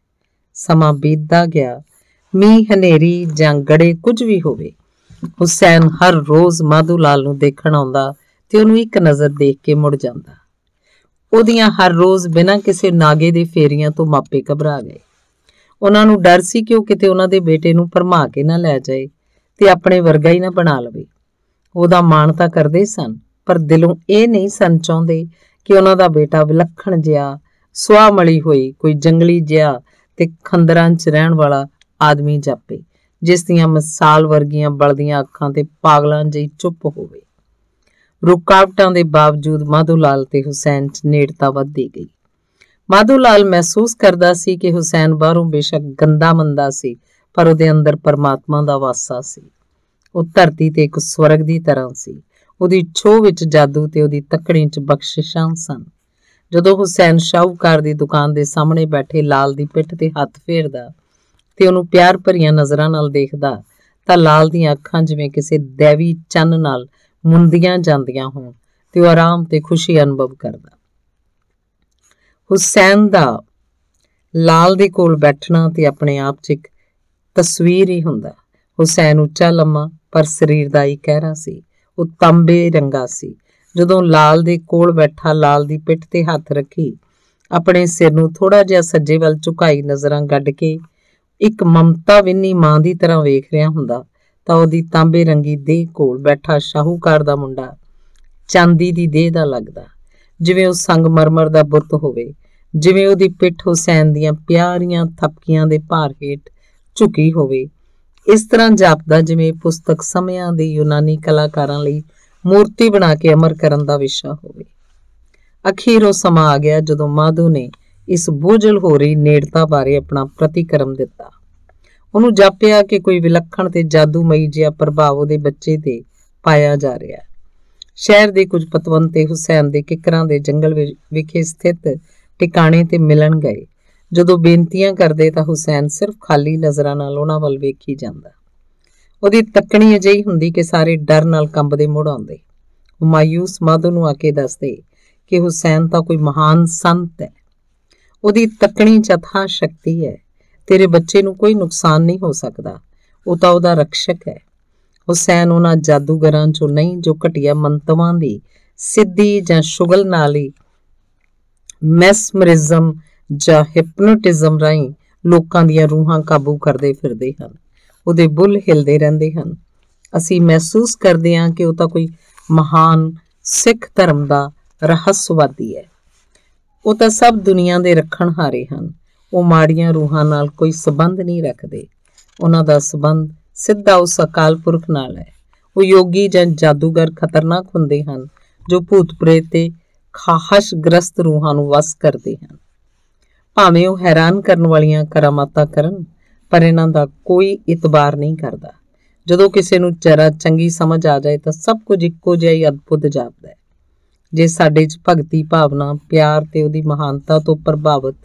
ਸਮਾਂ ਬੀਤਦਾ ਗਿਆ। ਮੀਂਹ, ਹਨੇਰੀ ਜਾਂ ਗੜੇ ਕੁਝ ਵੀ ਹੋਵੇ, ਹੁਸੈਨ ਹਰ ਰੋਜ਼ ਮਾਧੋ ਲਾਲ ਨੂੰ ਦੇਖਣ ਆਉਂਦਾ ਤੇ ਉਹਨੂੰ ਇੱਕ ਨਜ਼ਰ ਦੇਖ ਕੇ ਮੁੜ ਜਾਂਦਾ। ਉਹਦੀਆਂ ਹਰ ਰੋਜ਼ ਬਿਨਾਂ ਕਿਸੇ ਨਾਗੇ ਦੇ ਫੇਰੀਆਂ ਤੋਂ ਮਾਪੇ ਘਬਰਾ ਗਏ। ਉਹਨਾਂ ਨੂੰ ਡਰ ਸੀ ਕਿ ਉਹ ਕਿਤੇ ਉਹਨਾਂ ਦੇ ਬੇਟੇ ਨੂੰ ਭਰਮਾ ਕੇ ਨਾ ਲੈ ਜਾਏ ਤੇ ਆਪਣੇ ਵਰਗਾ ਹੀ ਨਾ ਬਣਾ ਲਵੇ। ਉਹਦਾ ਮਾਣ ਤਾਂ ਕਰਦੇ ਸਨ, ਪਰ ਦਿਲੋਂ ਇਹ ਨਹੀਂ ਸਨ ਚਾਹੁੰਦੇ ਕਿ ਉਹਨਾਂ ਦਾ ਬੇਟਾ ਵਿਲੱਖਣ ਜਿਹਾ, ਸੁਆਹ ਮਲੀ ਹੋਈ, ਕੋਈ ਜੰਗਲੀ ਜਿਹਾ ਤੇ ਖੰਦਰਾਂ 'ਚ ਰਹਿਣ ਵਾਲਾ ਆਦਮੀ ਜਾਪੇ, ਜਿਸ ਦੀਆਂ ਮਿਸਾਲ ਵਰਗੀਆਂ ਬਲਦੀਆਂ ਅੱਖਾਂ ਤੇ ਪਾਗਲਾਂ ਜਿਹੀ ਚੁੱਪ ਹੋਵੇ। ਰੁਕਾਵਟਾਂ ਦੇ ਬਾਵਜੂਦ ਮਾਧੋ ਲਾਲ ਤੇ ਹੁਸੈਨ 'ਚ ਨੇੜਤਾ ਵੱਧਦੀ ਗਈ। ਮਾਧੋ ਲਾਲ ਮਹਿਸੂਸ ਕਰਦਾ ਸੀ ਕਿ ਹੁਸੈਨ ਬਾਹਰੋਂ ਬੇਸ਼ੱਕ ਗੰਦਾ ਮੰਦਾ ਸੀ, ਪਰ ਉਹਦੇ ਅੰਦਰ ਪਰਮਾਤਮਾ ਦਾ ਵਾਸਾ ਸੀ। ਉਹ ਧਰਤੀ ਤੇ ਇੱਕ ਸਵਰਗ ਦੀ ਤਰ੍ਹਾਂ ਸੀ। ਉਹਦੀ ਛੋਹ ਵਿੱਚ ਜਾਦੂ ਤੇ ਉਹਦੀ ਤੱਕਣੀ 'ਚ ਬਖਸ਼ਿਸ਼ਾਂ ਸਨ। ਜਦੋਂ ਹੁਸੈਨ ਸ਼ਾਹੂਕਾਰ ਦੀ ਦੁਕਾਨ ਦੇ ਸਾਹਮਣੇ ਬੈਠੇ ਲਾਲ ਦੀ ਪਿੱਠ ਤੇ ਹੱਥ ਫੇਰਦਾ ਤੇ ਉਹਨੂੰ ਪਿਆਰ ਭਰੀਆਂ ਨਜ਼ਰਾਂ ਨਾਲ ਦੇਖਦਾ, ਤਾਂ ਲਾਲ ਦੀਆਂ ਅੱਖਾਂ ਜਿਵੇਂ ਕਿਸੇ ਦੈਵੀ ਚੰਨ ਨਾਲ ਮੁੰਦੀਆਂ ਜਾਂਦੀਆਂ ਹੋਣ ਤੇ ਉਹ ਆਰਾਮ ਤੇ ਖੁਸ਼ੀ ਅਨੁਭਵ ਕਰਦਾ। ਹੁਸੈਨ ਦਾ ਲਾਲ ਦੇ ਕੋਲ ਬੈਠਣਾ ਤੇ ਆਪਣੇ ਆਪ 'ਚ ਇੱਕ ਤਸਵੀਰ ਹੀ ਹੁੰਦਾ। ਹੁਸੈਨ ਉੱਚਾ ਲੰਮਾ ਪਰ ਸਰੀਰ ਦਾ ਹੀ ਕਹਿਰਾ ਸੀ। ਉਹ ਤਾਂਬੇ ਰੰਗਾ ਸੀ। ਜਦੋਂ ਲਾਲ ਦੇ ਕੋਲ ਬੈਠਾ ਲਾਲ ਦੀ ਪਿੱਠ ਤੇ ਹੱਥ ਰੱਖੀ, ਆਪਣੇ ਸਿਰ ਨੂੰ ਥੋੜਾ ਜਿਹਾ ਸੱਜੇ ਵੱਲ ਝੁਕਾਈ ਨਜ਼ਰਾਂ ਗੱਡ ਕੇ ਇੱਕ ਮਮਤਾ ਵਿੰਨੀ ਮਾਂ ਦੀ ਤਰ੍ਹਾਂ ਵੇਖ ਰਿਹਾ ਹੁੰਦਾ, ਤਾਂ ਉਹਦੀ ਤਾਂਬੇ ਰੰਗੀ ਦੇਹ ਕੋਲ ਬੈਠਾ ਸ਼ਾਹੂਕਾਰ ਦਾ ਮੁੰਡਾ ਚਾਂਦੀ ਦੀ ਦੇਹ ਦਾ ਲੱਗਦਾ, ਜਿਵੇਂ ਉਹ ਸੰਗਮਰਮਰ ਦਾ ਬੁੱਤ ਹੋਵੇ, ਜਿਵੇਂ ਉਹਦੀ ਪਿੱਠ ਹੁਸੈਨ ਦੀਆਂ ਪਿਆਰੀਆਂ ਥਪਕੀਆਂ ਦੇ ਭਾਰ ਹੇਠ ਝੁਕੀ ਹੋਵੇ। ਇਸ ਤਰ੍ਹਾਂ ਜਾਪਦਾ ਜਿਵੇਂ ਪੁਸਤਕ ਸਮਿਆਂ ਦੇ ਯੂਨਾਨੀ ਕਲਾਕਾਰਾਂ ਲਈ ਮੂਰਤੀ ਬਣਾ ਕੇ ਅਮਰ ਕਰਨ ਦਾ ਵਿਸ਼ਾ ਹੋਵੇ। ਅਖੀਰ ਉਹ ਸਮਾਂ ਆ ਗਿਆ ਜਦੋਂ ਮਾਧੋ ਨੇ ਇਸ ਬੋਝਲ ਹੋ ਰਹੀ ਨੇੜਤਾ ਬਾਰੇ ਆਪਣਾ ਪ੍ਰਤੀਕਰਮ ਦਿੱਤਾ। ਉਹਨੂੰ ਜਾਪਿਆ ਕਿ ਕੋਈ ਵਿਲੱਖਣ ਤੇ ਜਾਦੂਮਈ ਜਿਹਾ ਪ੍ਰਭਾਵ ਉਹਦੇ ਬੱਚੇ ਤੇ ਪਾਇਆ ਜਾ ਰਿਹਾ। ਸ਼ਹਿਰ ਦੇ ਕੁਝ ਪਤਵੰਤੇ ਹੁਸੈਨ ਦੇ ਕਿਕਰਾਂ ਦੇ ਜੰਗਲ ਵਿਖੇ ਸਥਿਤ ਟਿਕਾਣੇ ਤੇ ਮਿਲਣ ਗਏ। ਜਦੋਂ ਬੇਨਤੀਆਂ ਕਰਦੇ ਤਾਂ ਹੁਸੈਨ ਸਿਰਫ ਖਾਲੀ ਨਜ਼ਰਾਂ ਨਾਲ ਉਹਨਾਂ ਵੱਲ ਵੇਖੀ ਜਾਂਦਾ। ਉਹਦੀ ਤੱਕਣੀ ਅਜਿਹੀ ਹੁੰਦੀ ਕਿ ਸਾਰੇ ਡਰ ਨਾਲ ਕੰਬਦੇ ਮੁੜ ਆਉਂਦੇ। ਉਹ ਮਾਯੂਸ ਮਾਧੋ ਨੂੰ ਆ ਕੇ ਦੱਸਦੇ ਕਿ ਹੁਸੈਨ ਤਾਂ ਕੋਈ ਮਹਾਨ ਸੰਤ ਹੈ। ਉਹਦੀ ਤੱਕਣੀ 'ਚ ਅਥਾਹ ਸ਼ਕਤੀ ਹੈ। ਤੇਰੇ ਬੱਚੇ ਨੂੰ ਕੋਈ ਨੁਕਸਾਨ ਨਹੀਂ ਹੋ ਸਕਦਾ। ਉਹ ਤਾਂ ਉਹਦਾ ਰਕਸ਼ਕ ਹੈ। ਹੁਸੈਨ ਉਹਨਾਂ ਜਾਦੂਗਰਾਂ 'ਚੋਂ ਨਹੀਂ ਜੋ ਘਟੀਆ ਮੰਤਵਾਂ ਦੀ ਸਿੱਧੀ ਜਾਂ ਸ਼ੁਗਲ ਨਾਲ ਹੀ ਮੈਸਮਰਿਜ਼ਮ ਜਾਂ ਹਿਪਨੋਟਿਜ਼ਮ ਰਾਹੀਂ ਲੋਕਾਂ ਦੀਆਂ ਰੂਹਾਂ ਕਾਬੂ ਕਰਦੇ ਫਿਰਦੇ ਹਨ। ਉਹਦੇ ਬੁੱਲ ਹਿਲਦੇ ਰਹਿੰਦੇ ਹਨ। ਅਸੀਂ ਮਹਿਸੂਸ ਕਰਦੇ ਹਾਂ ਕਿ ਉਹ ਤਾਂ ਕੋਈ ਮਹਾਨ ਸਿੱਖ ਧਰਮ ਦਾ ਰਹੱਸਵਾਦੀ ਹੈ। ਉਹ ਤਾਂ ਸਭ ਦੁਨੀਆ ਦੇ ਰੱਖਣਹਾਰੇ ਹਨ। ਉਹ ਮਾੜੀਆਂ ਰੂਹਾਂ ਨਾਲ ਕੋਈ ਸਬੰਧ ਨਹੀਂ ਰੱਖਦੇ। ਉਹਨਾਂ ਦਾ ਸਬੰਧ ਸਿੱਧਾ ਉਸ ਅਕਾਲ ਪੁਰਖ ਨਾਲ ਹੈ। ਉਹ ਯੋਗੀ ਜਾਂ ਜਾਦੂਗਰ ਖਤਰਨਾਕ ਹੁੰਦੇ ਹਨ ਜੋ ਭੂਤ ਪ੍ਰੇਤ ਤੇ ਖਾਹਸ਼ ਗ੍ਰਸਤ ਰੂਹਾਂ ਨੂੰ ਵਸ ਕਰਦੇ ਹਨ। ਭਾਵੇਂ ਉਹ ਹੈਰਾਨ ਕਰਨ ਵਾਲੀਆਂ ਕਰਾਮਾਤਾਂ ਕਰਨ, ਪਰ ਇਹਨਾਂ ਦਾ ਕੋਈ ਇਤਬਾਰ ਨਹੀਂ ਕਰਦਾ। ਜਦੋਂ ਕਿਸੇ ਨੂੰ ਜਰਾ ਚੰਗੀ ਸਮਝ ਆ ਜਾਏ ਤਾਂ ਸਭ ਕੁਝ ਇੱਕੋ ਜਿਹਾ ਹੀ ਅਦਭੁਤ ਜਾਪਦਾ ਹੈ। ਜੇ ਸਾਡੇ 'ਚ ਭਗਤੀ ਭਾਵਨਾ, ਪਿਆਰ ਤੇ ਉਹਦੀ ਮਹਾਨਤਾ ਤੋਂ ਪ੍ਰਭਾਵਿਤ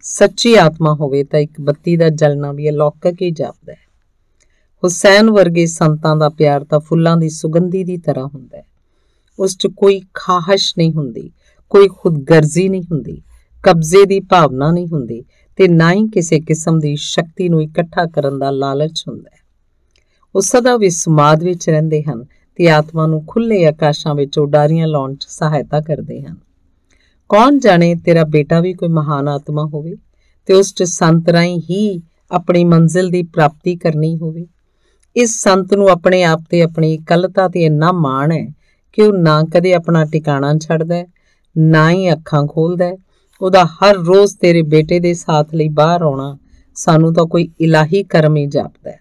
ਸੱਚੀ ਆਤਮਾ ਹੋਵੇ ਤਾਂ ਇੱਕ ਬੱਤੀ ਦਾ ਜਲਣਾ ਵੀ ਅਲੌਕਿਕ ਹੀ ਜਾਪਦਾ ਹੈ। ਹੁਸੈਨ ਵਰਗੇ ਸੰਤਾਂ ਦਾ ਪਿਆਰ ਤਾਂ ਫੁੱਲਾਂ ਦੀ ਸੁਗੰਧੀ ਦੀ ਤਰ੍ਹਾਂ ਹੁੰਦਾ ਹੈ। ਉਸ 'ਚ ਕੋਈ ਖਾਹਸ਼ ਨਹੀਂ ਹੁੰਦੀ, ਕੋਈ ਖੁਦਗਰਜ਼ੀ ਨਹੀਂ ਹੁੰਦੀ, ਕਬਜ਼ੇ ਦੀ ਭਾਵਨਾ ਨਹੀਂ ਹੁੰਦੀ ਤੇ ਨਾ ਹੀ ਕਿਸੇ ਕਿਸਮ ਦੀ ਸ਼ਕਤੀ ਨੂੰ ਇਕੱਠਾ ਕਰਨ ਦਾ ਲਾਲਚ ਹੁੰਦਾ ਹੈ। ਉਹ ਸਦਾ ਵੀ ਸਮਾਦ ਵਿੱਚ ਰਹਿੰਦੇ ਹਨ ਤੇ ਆਤਮਾ ਨੂੰ ਖੁੱਲ੍ਹੇ ਆਕਾਸ਼ਾਂ ਵਿੱਚ ਉਡਾਰੀਆਂ ਲਾਉਣ 'ਚ ਸਹਾਇਤਾ ਕਰਦੇ ਹਨ। ਕੌਣ ਜਾਣੇ ਤੇਰਾ ਬੇਟਾ ਵੀ ਕੋਈ ਮਹਾਨ ਆਤਮਾ ਹੋਵੇ ਤੇ ਉਸ 'ਚ ਸੰਤ ਰਾਹੀਂ ਹੀ ਆਪਣੀ ਮੰਜ਼ਿਲ ਦੀ ਪ੍ਰਾਪਤੀ ਕਰਨੀ ਹੋਵੇ। ਇਸ ਸੰਤ ਨੂੰ ਆਪਣੇ ਆਪ ਤੇ ਆਪਣੀ ਇਕੱਲਤਾ ਤੇ ਇੰਨਾ ਮਾਣ ਹੈ ਕਿ ਉਹ ਨਾ ਕਦੇ ਆਪਣਾ ਟਿਕਾਣਾ ਛੱਡਦਾ, ਨਾ ਹੀ ਅੱਖਾਂ ਖੋਲ੍ਹਦਾ। ਉਹਦਾ ਹਰ ਰੋਜ਼ ਤੇਰੇ ਬੇਟੇ ਦੇ ਸਾਥ ਲਈ ਬਾਹਰ ਆਉਣਾ ਸਾਨੂੰ ਤਾਂ ਕੋਈ ਇਲਾਹੀ ਕਰਮ ਹੀ ਜਾਪਦਾ ਹੈ।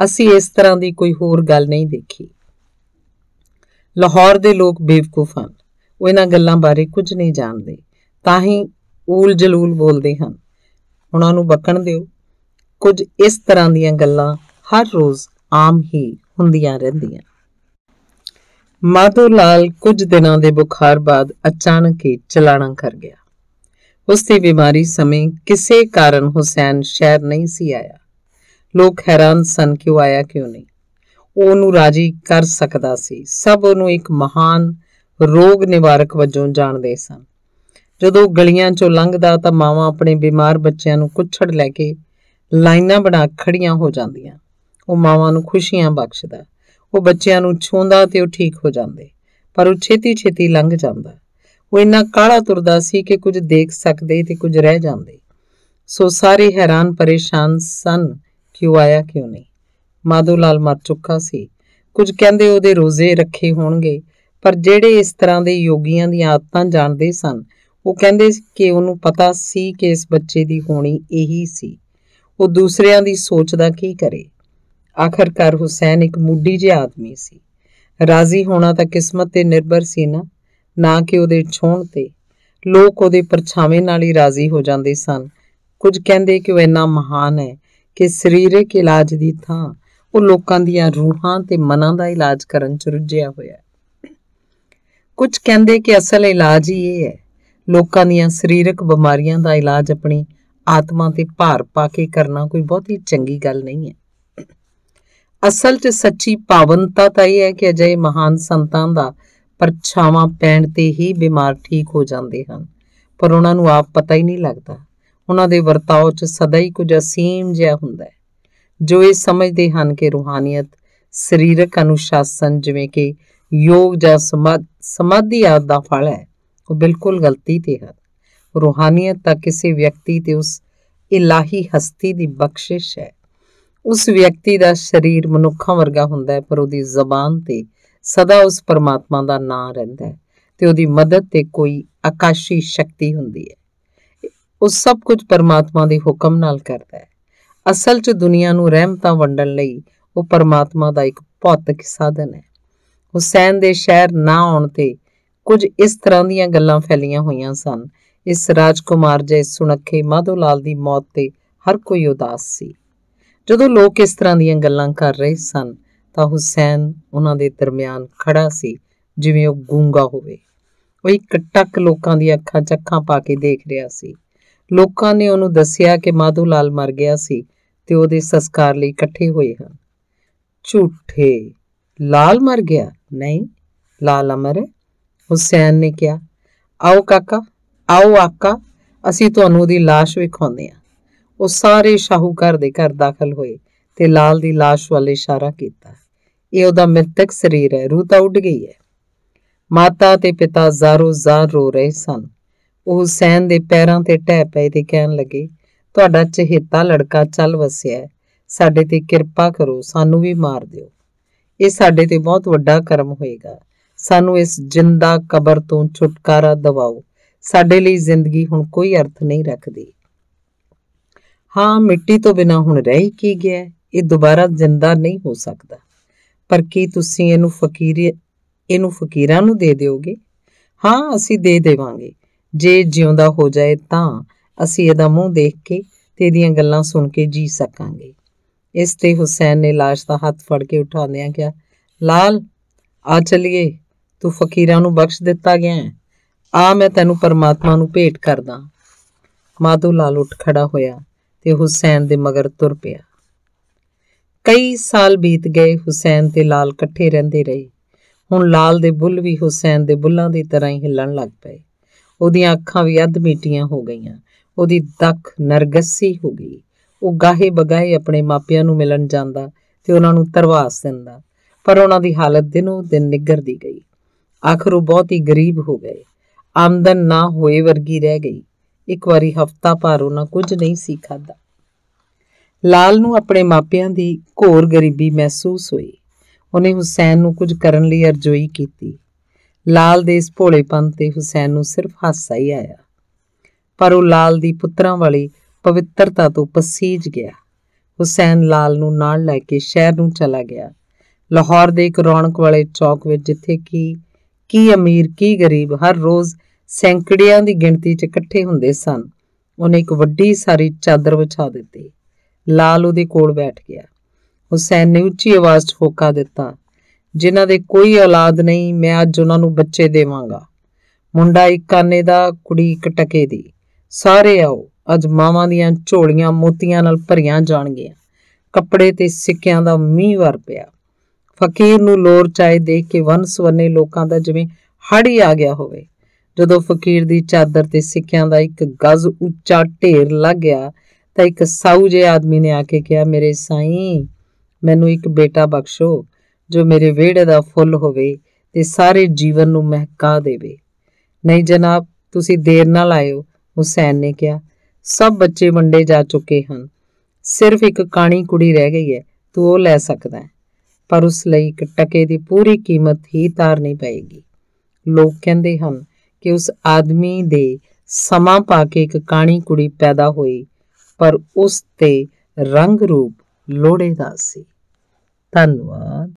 ਅਸੀਂ ਇਸ ਤਰ੍ਹਾਂ ਦੀ ਕੋਈ ਹੋਰ ਗੱਲ ਨਹੀਂ ਦੇਖੀ। ਲਾਹੌਰ ਦੇ ਲੋਕ ਬੇਵਕੂਫ ਹਨ, ਉਹ ਇਹਨਾਂ ਗੱਲਾਂ ਬਾਰੇ ਕੁਝ ਨਹੀਂ ਜਾਣਦੇ, ਤਾਂ ਹੀ ਊਲ ਜਲੂਲ ਬੋਲਦੇ ਹਨ। ਉਹਨਾਂ ਨੂੰ ਬਕਣ ਦਿਓ। ਕੁਝ ਇਸ ਤਰ੍ਹਾਂ ਦੀਆਂ ਗੱਲਾਂ ਹਰ ਰੋਜ਼ ਆਮ ਹੀ ਹੁੰਦੀਆਂ ਰਹਿੰਦੀਆਂ। ਮਾਧੋ ਲਾਲ ਕੁਝ ਦਿਨਾਂ ਦੇ ਬੁਖਾਰ ਬਾਅਦ ਅਚਾਨਕ ਹੀ ਚਲਾਣਾ ਕਰ ਗਿਆ। ਉਸ ਦੀ ਬਿਮਾਰੀ ਸਮੇਂ ਕਿਸੇ ਕਾਰਨ ਹੁਸੈਨ ਸ਼ਹਿਰ ਨਹੀਂ ਸੀ ਆਇਆ। ਲੋਕ ਹੈਰਾਨ ਸਨ ਕਿ ਉਹ ਆਇਆ ਕਿਉਂ ਨਹੀਂ। ਉਹ ਉਹਨੂੰ ਰਾਜੀ ਕਰ ਸਕਦਾ ਸੀ। ਸਭ ਉਹਨੂੰ ਇੱਕ ਮਹਾਨ ਰੋਗ ਨਿਵਾਰਕ ਵਜੋਂ ਜਾਣਦੇ ਸਨ। ਜਦੋਂ ਗਲੀਆਂ ਚੋਂ ਲੰਘਦਾ ਤਾਂ ਮਾਵਾਂ ਆਪਣੇ ਬਿਮਾਰ ਬੱਚਿਆਂ ਨੂੰ ਕੁੱਛੜ ਲੈ ਕੇ ਲਾਈਨਾਂ ਬਣਾ ਖੜੀਆਂ ਹੋ ਜਾਂਦੀਆਂ। ਉਹ ਮਾਵਾਂ ਨੂੰ ਖੁਸ਼ੀਆਂ ਬਖਸ਼ਦਾ। ਉਹ ਬੱਚਿਆਂ ਨੂੰ ਛੂੰਹਦਾ ਤੇ ਉਹ ਠੀਕ ਹੋ ਜਾਂਦੇ, ਪਰ ਉਹ ਛੇਤੀ ਛੇਤੀ ਲੰਘ ਜਾਂਦਾ। ਉਹ ਇੰਨਾ ਕਾਹਲਾ ਤੁਰਦਾ ਸੀ ਕਿ ਕੁਝ ਦੇਖ ਸਕਦੇ ਤੇ ਕੁਝ ਰਹਿ ਜਾਂਦੇ। ਸੋ ਸਾਰੇ ਹੈਰਾਨ ਪਰੇਸ਼ਾਨ ਸਨ ਕਿ ਉਹ ਆਇਆ ਕਿਉਂ ਨਹੀਂ। ਮਾਧੋ ਲਾਲ ਮਰ ਚੁੱਕਾ ਸੀ। ਕੁਝ ਕਹਿੰਦੇ ਉਹਦੇ ਰੋਜ਼ੇ ਰੱਖੇ ਹੋਣਗੇ, ਪਰ ਜਿਹੜੇ ਇਸ ਤਰ੍ਹਾਂ ਦੇ ਯੋਗੀਆਂ ਦੀਆਂ ਆਦਤਾਂ ਜਾਣਦੇ ਸਨ, ਉਹ ਕਹਿੰਦੇ ਕਿ ਉਹਨੂੰ ਪਤਾ ਸੀ ਕਿ ਇਸ ਬੱਚੇ ਦੀ ਹੋਣੀ ਇਹੀ ਸੀ। ਉਹ ਦੂਸਰਿਆਂ ਦੀ ਸੋਚਦਾ ਕੀ ਕਰੇ। ਆਖਰਕਾਰ ਹੁਸੈਨ ਇੱਕ ਮੁੱਢੀ ਜਿਹਾ ਆਦਮੀ ਸੀ। ਰਾਜ਼ੀ ਹੋਣਾ ਤਾਂ ਕਿਸਮਤ ਤੇ ਨਿਰਭਰ ਸੀ ਨਾ ਕਿ ਉਹਦੇ ਛੋਹਣ ਤੇ। ਲੋਕ ਉਹਦੇ ਪਰਛਾਵੇਂ ਨਾਲ ਹੀ ਰਾਜ਼ੀ ਹੋ ਜਾਂਦੇ ਸਨ। ਕੁਝ ਕਹਿੰਦੇ ਕਿ ਉਹ ਇੰਨਾ ਮਹਾਨ ਹੈ ਕਿ ਸਰੀਰਕ ਇਲਾਜ ਦੀ ਥਾਂ ਉਹ ਲੋਕਾਂ ਦੀਆਂ ਰੂਹਾਂ ਤੇ ਮਨਾਂ ਦਾ ਇਲਾਜ ਕਰਨ 'ਚ ਰੁੱਝਿਆ ਹੋਇਆ। ਕੁਝ ਕਹਿੰਦੇ ਕਿ ਅਸਲ ਇਲਾਜ ਹੀ ਇਹ ਹੈ, ਲੋਕਾਂ ਦੀਆਂ ਸਰੀਰਕ ਬਿਮਾਰੀਆਂ ਦਾ ਇਲਾਜ ਆਪਣੀ ਆਤਮਾ ਤੇ ਭਾਰ ਪਾ ਕੇ ਕਰਨਾ ਕੋਈ ਬਹੁਤੀ ਚੰਗੀ ਗੱਲ ਨਹੀਂ ਹੈ। ਅਸਲ 'ਚ ਸੱਚੀ ਪਾਵਨਤਾ ਤਾਂ ਇਹ ਹੈ ਕਿ ਅਜਿਹੇ ਮਹਾਨ ਸੰਤਾਂ ਦਾ ਪਰਛਾਵਾਂ ਪੈਣ ਤੇ ਹੀ ਬਿਮਾਰ ਠੀਕ ਹੋ ਜਾਂਦੇ ਹਨ, ਪਰ ਉਹਨਾਂ ਨੂੰ ਆਪ ਪਤਾ ਹੀ ਨਹੀਂ ਲੱਗਦਾ। ਉਹਨਾਂ ਦੇ ਵਰਤਾਓ 'ਚ ਸਦਾ ਹੀ ਕੁਝ ਅਸੀਮ ਜਿਹਾ ਹੁੰਦਾ ਹੈ। ਜੋ ਇਹ ਸਮਝਦੇ ਹਨ ਕਿ ਰੂਹਾਨੀਅਤ ਸਰੀਰਕ ਅਨੁਸ਼ਾਸਨ ਜਿਵੇਂ ਕਿ ਯੋਗ ਜਾਂ ਸਮਾਧੀ ਆਦਿ ਦਾ ਫਲ ਹੈ, ਉਹ ਬਿਲਕੁਲ ਗਲਤੀ ਤੇ ਹਨ। ਰੂਹਾਨੀਅਤ ਤਾਂ ਕਿਸੇ ਵਿਅਕਤੀ ਤੇ ਉਸ ਇਲਾਹੀ ਹਸਤੀ ਦੀ ਬਖਸ਼ਿਸ਼ ਹੈ। ਉਸ ਵਿਅਕਤੀ ਦਾ ਸਰੀਰ ਮਨੁੱਖਾਂ ਵਰਗਾ ਹੁੰਦਾ ਹੈ, ਪਰ ਉਹਦੀ ਜ਼ਬਾਨ ਤੇ ਸਦਾ ਉਸ ਪਰਮਾਤਮਾ ਦਾ ਨਾਂ ਰਹਿੰਦਾ ਹੈ ਤੇ ਉਹਦੀ ਮਦਦ ਤੇ ਕੋਈ ਆਕਾਸ਼ੀ ਸ਼ਕਤੀ ਹੁੰਦੀ ਹੈ। ਉਹ ਸਭ ਕੁਝ ਪਰਮਾਤਮਾ ਦੇ ਹੁਕਮ ਨਾਲ ਕਰਦਾ ਹੈ। ਅਸਲ 'ਚ ਦੁਨੀਆ ਨੂੰ ਰਹਿਮਤਾਂ ਵੰਡਣ ਲਈ ਉਹ ਪਰਮਾਤਮਾ ਦਾ ਇੱਕ ਭੌਤਿਕ ਸਾਧਨ ਹੈ। ਹੁਸੈਨ ਦੇ ਸ਼ਹਿਰ ਨਾ ਆਉਣ ਤੇ ਕੁਝ ਇਸ ਤਰ੍ਹਾਂ ਦੀਆਂ ਗੱਲਾਂ ਫੈਲੀਆਂ ਹੋਈਆਂ ਸਨ। ਇਸ ਰਾਜਕੁਮਾਰ ਜਿਹੇ ਸੁਨੱਖੇ ਮਾਧੋ ਲਾਲ ਦੀ ਮੌਤ ਤੇ ਹਰ ਕੋਈ ਉਦਾਸ ਸੀ। ਜਦੋਂ ਲੋਕ ਇਸ ਤਰ੍ਹਾਂ ਦੀਆਂ ਗੱਲਾਂ ਕਰ ਰਹੇ ਸਨ ਤਾਂ ਹੁਸੈਨ ਉਹਨਾਂ ਦੇ ਦਰਮਿਆਨ ਖੜਾ ਸੀ, ਜਿਵੇਂ ਉਹ ਗੂੰਗਾ ਹੋਵੇ। ਉਹ ਇੱਕ ਟੱਕ ਲੋਕਾਂ ਦੀਆਂ ਅੱਖਾਂ 'ਚ ਅੱਖਾਂ ਪਾ ਕੇ ਦੇਖ ਰਿਹਾ ਸੀ। ਲੋਕਾਂ ਨੇ ਉਹਨੂੰ ਦੱਸਿਆ ਕਿ ਮਾਧੋ ਲਾਲ ਮਰ ਗਿਆ ਸੀ ਤੇ ਉਹਦੇ ਸੰਸਕਾਰ ਲਈ ਇਕੱਠੇ ਹੋਏ ਹਨ। ਝੂਠੇ! ਲਾਲ ਮਰ ਗਿਆ? ਨਹੀਂ, ਲਾਲ ਅਮਰ ਹੈ, ਹੁਸੈਨ ਨੇ ਕਿਹਾ। ਆਓ ਕਾਕਾ, ਆਓ ਆਕਾ, ਅਸੀਂ ਤੁਹਾਨੂੰ ਉਹਦੀ ਲਾਸ਼ ਵਿਖਾਉਂਦੇ ਹਾਂ। ਉਹ ਸਾਰੇ ਸ਼ਾਹੂਕਾਰ ਦੇ ਘਰ ਦਾਖਲ ਹੋਏ ਤੇ ਲਾਲ ਦੀ ਲਾਸ਼ ਵੱਲ ਇਸ਼ਾਰਾ ਕੀਤਾ। ਇਹ ਉਹਦਾ ਮ੍ਰਿਤਕ ਸਰੀਰ ਹੈ, ਰੂਹ ਤਾਂ ਉੱਡ ਗਈ ਹੈ। ਮਾਤਾ ਤੇ ਪਿਤਾ ਜ਼ਾਰੋ ਜ਼ਾਰ ਰੋ ਰਹੇ ਸਨ। ਉਹ ਹੁਸੈਨ ਦੇ ਪੈਰਾਂ ਤੇ ਢਹਿ ਪਏ ਤੇ ਕਹਿਣ ਲੱਗੇ, ਤੁਹਾਡਾ ਚਹੇਤਾ ਲੜਕਾ ਚੱਲ ਵਸਿਆ ਹੈ, ਸਾਡੇ ਤੇ ਕਿਰਪਾ ਕਰੋ, ਸਾਨੂੰ ਵੀ ਮਾਰ ਦਿਓ। ਇਹ ਸਾਡੇ ਤੇ ਬਹੁਤ ਵੱਡਾ ਕਰਮ ਹੋਏਗਾ। ਸਾਨੂੰ ਇਸ ਜਿੰਦਾ ਕਬਰ ਤੋਂ ਛੁਟਕਾਰਾ ਦਿਵਾਓ। ਸਾਡੇ ਲਈ ਜ਼ਿੰਦਗੀ ਹੁਣ ਕੋਈ ਅਰਥ ਨਹੀਂ ਰੱਖਦੀ। ਹਾਂ, ਮਿੱਟੀ ਤੋਂ ਬਿਨਾਂ ਹੁਣ ਰਹਿ ਕੀ ਗਿਆ? ਇਹ ਦੁਬਾਰਾ ਜ਼ਿੰਦਾ ਨਹੀਂ ਹੋ ਸਕਦਾ। ਪਰ ਕੀ ਤੁਸੀਂ ਇਹਨੂੰ ਫਕੀਰਾਂ ਨੂੰ ਦੇ ਦਿਓਗੇ? ਹਾਂ, ਅਸੀਂ ਦੇ ਦੇਵਾਂਗੇ। ਜੇ ਜਿਉਂਦਾ ਹੋ ਜਾਏ ਤਾਂ ਅਸੀਂ ਇਹਦਾ ਮੂੰਹ ਦੇਖ ਕੇ ਤੇ ਇਹਦੀਆਂ ਗੱਲਾਂ ਸੁਣ ਕੇ ਜੀ ਸਕਾਂਗੇ। ਇਸ ਤੇ ਹੁਸੈਨ ਨੇ ਲਾਸ਼ ਦਾ ਹੱਥ ਫੜ ਕੇ ਉਠਾਉਂਦਿਆਂ ਕਿਹਾ, ਲਾਲ ਆ ਚੱਲੀਏ, ਤੂੰ ਫਕੀਰਾਂ ਨੂੰ ਬਖਸ਼ ਦਿੱਤਾ ਗਿਆ ਹੈ। ਆ ਮੈਂ ਤੈਨੂੰ ਪਰਮਾਤਮਾ ਨੂੰ ਭੇਟ ਕਰਦਾ। ਮਾਧੋ ਲਾਲ ਉੱਠ ਖੜਾ ਹੋਇਆ ਤੇ ਹੁਸੈਨ ਦੇ ਮਗਰ ਤੁਰ ਪਿਆ। ਕਈ ਸਾਲ ਬੀਤ ਗਏ। ਹੁਸੈਨ ਤੇ ਲਾਲ ਇਕੱਠੇ ਰਹਿੰਦੇ ਰਹੇ। ਹੁਣ ਲਾਲ ਦੇ ਬੁੱਲ ਵੀ ਹੁਸੈਨ ਦੇ ਬੁੱਲਾਂ ਦੀ ਤਰ੍ਹਾਂ ਹੀ ਹਿੱਲਣ ਲੱਗ ਪਏ। ਉਹਦੀਆਂ ਅੱਖਾਂ ਵੀ ਅੱਧ ਮੀਟੀਆਂ ਹੋ ਗਈਆਂ। ਉਹਦੀ ਦੱਖ ਨਰਗਸੀ ਹੋ ਗਈ। ਉਹ ਗਾਹੇ ਬਗਾਹੇ ਆਪਣੇ ਮਾਪਿਆਂ ਨੂੰ ਮਿਲਣ ਜਾਂਦਾ ਤੇ ਉਹਨਾਂ ਨੂੰ ਧਰਵਾਸ ਦਿੰਦਾ, ਪਰ ਉਹਨਾਂ ਦੀ ਹਾਲਤ ਦਿਨੋਂ ਦਿਨ ਨਿੱਘਰਦੀ ਗਈ। ਆਖਰ ਉਹ ਬਹੁਤ ਹੀ ਗਰੀਬ ਹੋ ਗਏ। ਆਮਦਨ ਨਾ ਹੋਏ ਵਰਗੀ ਰਹਿ ਗਈ। ਇੱਕ ਵਾਰੀ ਹਫ਼ਤਾ ਭਰ ਉਹਨਾਂ ਕੁਝ ਨਹੀਂ ਸੀ ਖਾਧਾ। ਲਾਲ ਨੂੰ ਆਪਣੇ ਮਾਪਿਆਂ ਦੀ ਘੋਰ ਗਰੀਬੀ ਮਹਿਸੂਸ ਹੋਈ। ਉਹਨੇ ਹੁਸੈਨ ਨੂੰ ਕੁਝ ਕਰਨ ਲਈ ਅਰਜ਼ੋਈ ਕੀਤੀ। ਲਾਲ ਦੇ ਇਸ ਭੋਲੇਪਨ ਤੇ ਹੁਸੈਨ ਨੂੰ ਸਿਰਫ ਹਾਸਾ ਹੀ ਆਇਆ, ਪਰ ਉਹ ਲਾਲ ਦੀ ਪੁੱਤਰਾਂ ਵਾਲੀ ਪਵਿੱਤਰਤਾ ਤੋਂ ਪਸੀਜ ਗਿਆ। ਹੁਸੈਨ ਲਾਲ ਨੂੰ ਨਾਲ ਲੈ ਕੇ ਸ਼ਹਿਰ ਨੂੰ ਚਲਾ ਗਿਆ। ਲਾਹੌਰ ਦੇ ਇੱਕ ਰੌਣਕ ਵਾਲੇ ਚੌਕ ਵਿੱਚ, ਜਿੱਥੇ ਕੀ ਅਮੀਰ ਕੀ ਗਰੀਬ ਹਰ ਰੋਜ਼ ਸੈਂਕੜਿਆਂ ਦੀ ਗਿਣਤੀ 'ਚ ਇਕੱਠੇ ਹੁੰਦੇ ਸਨ, ਉਹਨੇ ਇੱਕ ਵੱਡੀ ਸਾਰੀ ਚਾਦਰ ਵਿਛਾ ਦਿੱਤੀ। ਲਾਲ ਉਹਦੇ ਕੋਲ ਬੈਠ ਗਿਆ। ਹੁਸੈਨ ਨੇ ਉੱਚੀ ਆਵਾਜ਼ 'ਚ ਹੋਕਾ ਦਿੱਤਾ, ਜਿਨ੍ਹਾਂ ਦੇ ਕੋਈ ਔਲਾਦ ਨਹੀਂ, ਮੈਂ ਅੱਜ ਉਹਨਾਂ ਨੂੰ ਬੱਚੇ ਦੇਵਾਂਗਾ। ਮੁੰਡਾ ਇੱਕ ਆਨੇ ਦਾ, ਕੁੜੀ ਇੱਕ ਟਕੇ ਦੀ। ਸਾਰੇ ਆਓ, ਅੱਜ ਮਾਵਾਂ ਦੀਆਂ ਝੋਲੀਆਂ ਮੋਤੀਆਂ ਨਾਲ ਭਰੀਆਂ ਜਾਣਗੀਆਂ। ਕੱਪੜੇ ਤੇ ਸਿੱਕਿਆਂ ਦਾ ਮੀਂਹ ਵਰ ਪਿਆ। ਫਕੀਰ ਨੂੰ ਲੋਰ ਚਾਏ ਦੇਖ ਕੇ ਵੰਨ ਸੁਵੰਨੇ ਲੋਕਾਂ ਦਾ ਜਿਵੇਂ ਹੜ੍ਹ ਹੀ ਆ ਗਿਆ ਹੋਵੇ। ਜਦੋਂ ਫਕੀਰ ਦੀ ਚਾਦਰ ਤੇ ਸਿੱਕਿਆਂ ਦਾ ਇੱਕ ਗਜ਼ ਉੱਚਾ ਢੇਰ ਲੱਗ ਗਿਆ ਤਾਂ ਇੱਕ ਸਾਊ ਜਿਹੇ ਆਦਮੀ ਨੇ ਆ ਕੇ ਕਿਹਾ, ਮੇਰੇ ਸਾਈਂ, ਮੈਨੂੰ ਇੱਕ ਬੇਟਾ ਬਖਸ਼ੋ ਜੋ ਮੇਰੇ ਵਿਹੜੇ ਦਾ ਫੁੱਲ ਹੋਵੇ ਤੇ ਸਾਰੇ ਜੀਵਨ ਨੂੰ ਮਹਿਕਾ ਦੇਵੇ। ਨਹੀਂ ਜਨਾਬ, ਤੁਸੀਂ ਦੇਰ ਨਾਲ ਆਇਓ, ਹੁਸੈਨ ਨੇ ਕਿਹਾ। ਸਭ ਬੱਚੇ ਵੰਡੇ ਜਾ ਚੁੱਕੇ ਹਨ, ਸਿਰਫ ਇੱਕ ਕਾਣੀ ਕੁੜੀ ਰਹਿ ਗਈ ਹੈ, ਤੂੰ ਉਹ ਲੈ ਸਕਦਾ ਹੈ, ਪਰ ਉਸ ਲਈ ਇੱਕ ਟਕੇ ਦੀ ਪੂਰੀ ਕੀਮਤ ਹੀ ਤਾਰਨੀ ਪਏਗੀ। ਲੋਕ ਕਹਿੰਦੇ ਹਨ ਕਿ ਉਸ ਆਦਮੀ ਦੇ ਸਮਾਂ ਪਾ ਕੇ ਇੱਕ ਕਾਣੀ ਕੁੜੀ ਪੈਦਾ ਹੋਈ, ਪਰ ਉਸ ਤੇ ਰੰਗ ਰੂਪ ਲੋੜੇ ਦਾ ਸੀ। ਧੰਨਵਾਦ।